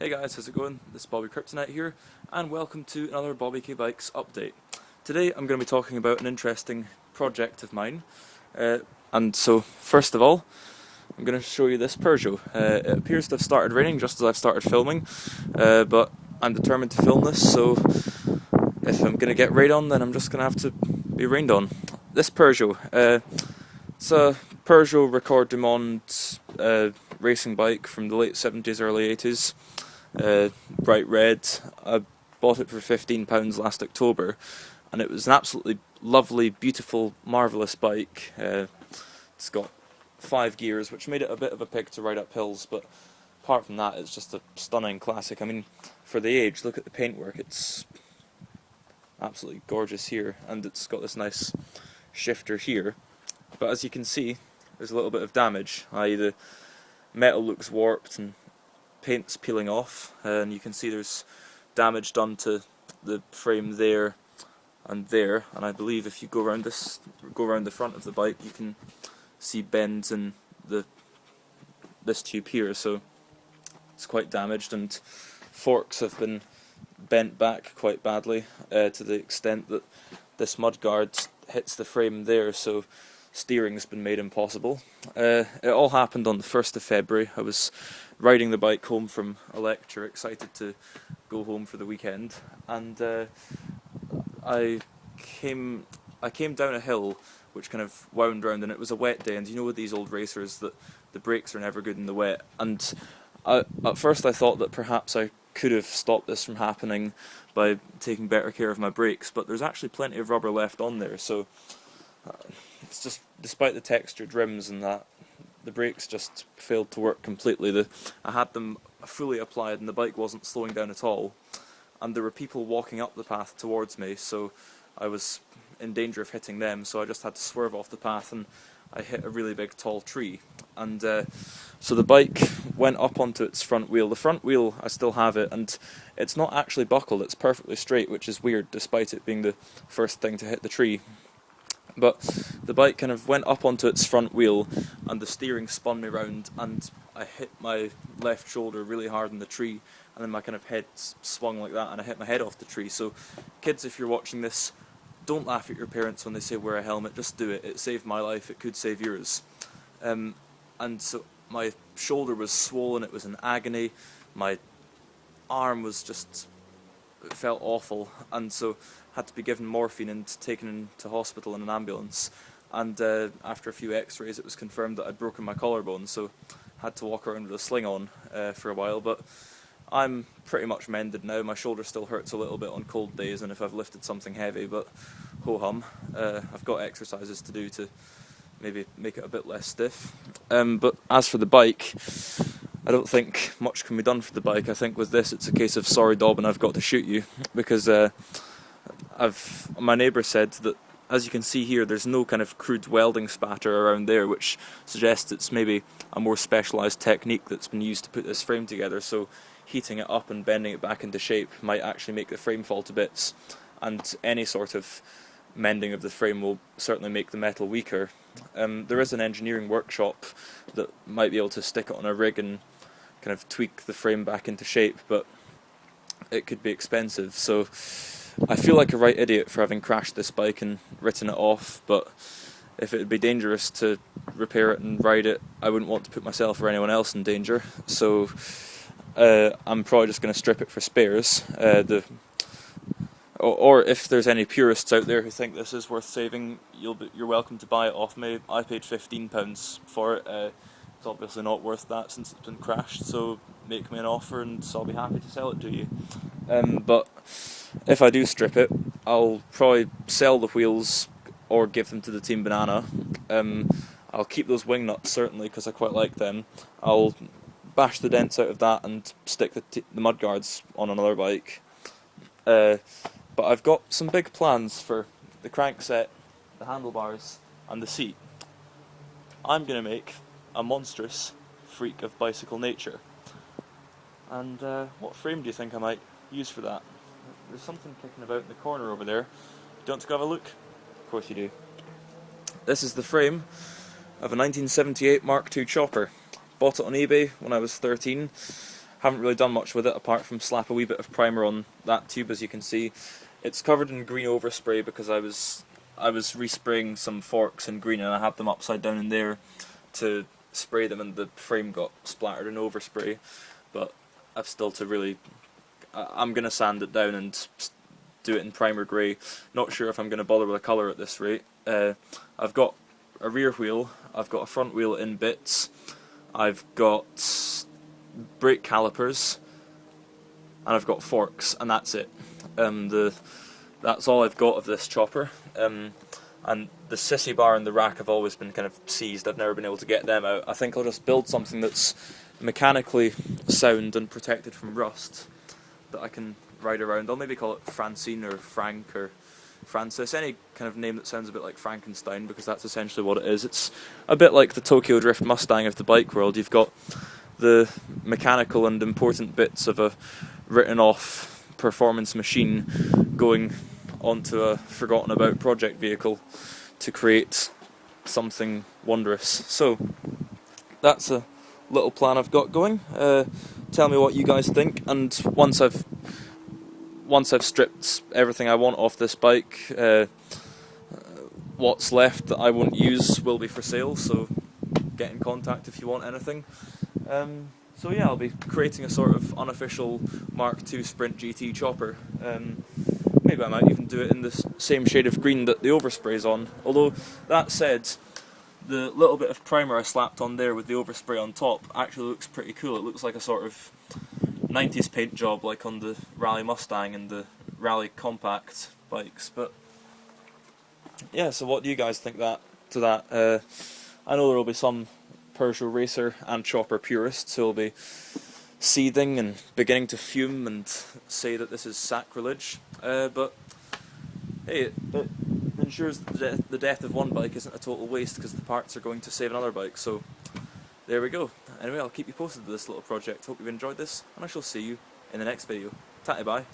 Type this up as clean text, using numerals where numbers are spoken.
Hey guys, how's it going? This is Bobby Kryptonite here, and welcome to another Bobby K Bikes update. Today I'm going to be talking about an interesting project of mine, and so first of all, I'm going to show you this Peugeot. It appears to have started raining just as I've started filming, but I'm determined to film this, so if I'm going to get rained on, then I'm just going to have to be rained on. This Peugeot, it's a Peugeot Record du Monde racing bike from the late 70s, early 80s. Bright red. I bought it for £15 last October, and it was an absolutely lovely, beautiful, marvellous bike. It's got 5 gears, which made it a bit of a pig to ride up hills, but apart from that, it's just a stunning classic. I mean, for the age, look at the paintwork, it's absolutely gorgeous here, and it's got this nice shifter here, but as you can see, there's a little bit of damage, i.e. the metal looks warped and paint's peeling off, and you can see there's damage done to the frame there, and I believe if you go around the front of the bike, you can see bends in this tube here, so it's quite damaged, and forks have been bent back quite badly to the extent that this mudguard hits the frame there, so steering's been made impossible. It all happened on the 1st of February. I was riding the bike home from a lecture, excited to go home for the weekend, and I came down a hill which kind of wound round, and it was a wet day, and you know with these old racers that the brakes are never good in the wet, and at first I thought that perhaps I could have stopped this from happening by taking better care of my brakes, but there's actually plenty of rubber left on there, so it's just, despite the textured rims and that, the brakes just failed to work completely. I had them fully applied and the bike wasn't slowing down at all, and there were people walking up the path towards me, so I was in danger of hitting them, so I just had to swerve off the path, and I hit a really big tall tree, and so the bike went up onto its front wheel. The front wheel, I still have it, and it's not actually buckled, it's perfectly straight, which is weird despite it being the first thing to hit the tree. But the bike kind of went up onto its front wheel, and the steering spun me round, and I hit my left shoulder really hard in the tree, and then my kind of head swung like that, and I hit my head off the tree. So kids, if you're watching this, don't laugh at your parents when they say wear a helmet, just do it. It saved my life, it could save yours. And so my shoulder was swollen, it was in agony, my arm was just, it felt awful, and so had to be given morphine and taken into hospital in an ambulance, and after a few x-rays it was confirmed that I'd broken my collarbone, so had to walk around with a sling on for a while, but I'm pretty much mended now. My shoulder still hurts a little bit on cold days and if I've lifted something heavy, but ho-hum, I've got exercises to do to maybe make it a bit less stiff. But as for the bike, I don't think much can be done for the bike. I think with this it's a case of sorry Dobbin, I've got to shoot you, because my neighbour said that, as you can see here, there's no kind of crude welding spatter around there, which suggests it's maybe a more specialised technique that's been used to put this frame together, so heating it up and bending it back into shape might actually make the frame fall to bits, and any sort of mending of the frame will certainly make the metal weaker. There is an engineering workshop that might be able to stick it on a rig and kind of tweak the frame back into shape, but it could be expensive, so I feel like a right idiot for having crashed this bike and written it off, but if it would be dangerous to repair it and ride it, I wouldn't want to put myself or anyone else in danger, so I'm probably just going to strip it for spares. Or if there's any purists out there who think this is worth saving, you're welcome to buy it off me. I paid £15 for it. It's obviously not worth that since it's been crashed, so make me an offer and I'll be happy to sell it to you. But if I do strip it, I'll probably sell the wheels or give them to the Team Banana. I'll keep those wing nuts certainly because I quite like them. I'll bash the dents out of that and stick the mudguards on another bike. But I've got some big plans for the crankset, the handlebars and the seat. I'm going to make a monstrous freak of bicycle nature. And what frame do you think I might use for that? There's something kicking about in the corner over there. Do you want to go have a look? Of course you do. This is the frame of a 1978 Mark II Chopper. Bought it on eBay when I was 13. Haven't really done much with it apart from slap a wee bit of primer on that tube. As you can see, it's covered in green overspray because I was respraying some forks in green and I had them upside down in there to spray them, and the frame got splattered in overspray. But I've still to really, I'm going to sand it down and do it in primer grey. Not sure if I'm going to bother with a colour at this rate. I've got a rear wheel, I've got a front wheel in bits, I've got brake calipers, and I've got forks, and that's it. That's all I've got of this chopper. And the sissy bar and the rack have always been kind of seized. I've never been able to get them out. I think I'll just build something that's mechanically sound and protected from rust that I can ride around. I'll maybe call it Francine or Frank or Francis, any kind of name that sounds a bit like Frankenstein, because that's essentially what it is. It's a bit like the Tokyo Drift Mustang of the bike world. You've got the mechanical and important bits of a written off performance machine going onto a forgotten about project vehicle to create something wondrous. So that's a little plan I've got going. Tell me what you guys think, and once I've stripped everything I want off this bike, what's left that I won't use will be for sale, so get in contact if you want anything. So yeah, I'll be creating a sort of unofficial Mark II Sprint GT chopper. Maybe I might even do it in the same shade of green that the overspray's on. Although, that said, the little bit of primer I slapped on there with the overspray on top actually looks pretty cool. It looks like a sort of 90s paint job like on the Raleigh Mustang and the Raleigh Compact bikes. But yeah, so what do you guys think to that? I know there will be some Peugeot racer and chopper purists who will be seething and beginning to fume and say that this is sacrilege, but hey, it ensures the death of one bike isn't a total waste, because the parts are going to save another bike. So there we go. Anyway, I'll keep you posted with this little project. Hope you've enjoyed this, and I shall see you in the next video. Tatty bye.